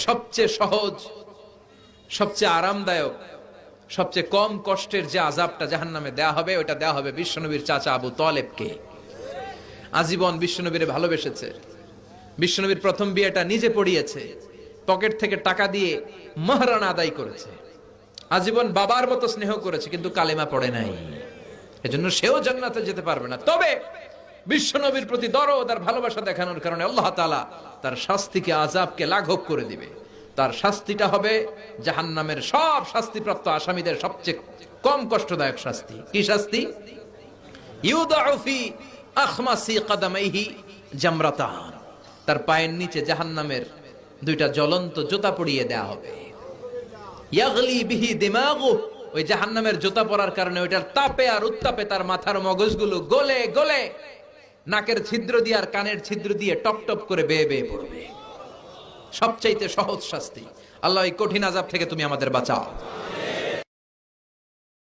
সবচেয়ে সহজ, সবচেয়ে আরামদায়ক, সবচেয়ে কম কষ্টের যে আযাবটা জাহান্নামে দেয়া হবে, ওটা দেয়া হবে বিশ্বনবীর চাচা আবু তালেবকে। আজীবন বিশ্বনবীরে ভালোবেসেছে, বিশ্বনবীর প্রথম বিয়েটা নিজে পড়িয়েছে, পকেট থেকে টাকা দিয়ে মাহরানা আদায় করেছে, আজীবন বাবার মতো স্নেহ করেছে, কিন্তু কালেমা পড়ে নাই। এজন্য সেও জান্নাতে যেতে পারবে না। তবে বিশ্বনবীর প্রতি দরদ আর ভালোবাসা দেখানোর কারণে আল্লাহ তাআলা তার শাস্তিকে, আযাবকে লাঘব করে দিবে। তার শাস্তিটা হবে জাহান্নামের সব শাস্তিপ্রাপ্ত আসামীদের সবচেয়ে কম কষ্টদায়ক শাস্তি। কি শাস্তি? ইউদাউ ফি আখমাসি কদামাইহি জামরাতান, তার পায়ের নিচে জাহান্নামের দুইটা জ্বলন্ত জুতা পরিয়ে দেয়া হবে। ইয়াগলি বিহি দিমাগু, ওই জাহান্নামের জুতা পরার কারণে ওইটার তাপে আর উত্তাপে তার মাথার মগজগুলো গলে গলে নাকের ছিদ্র দিয়ে আর কানের ছিদ্র দিয়ে টপ টপ করে বেয়ে বেয়ে পড়বে। সবচাইতে সহজ শাস্তি। আল্লাহ এই কঠিন আযাব থেকে তুমি আমাদের বাঁচাও।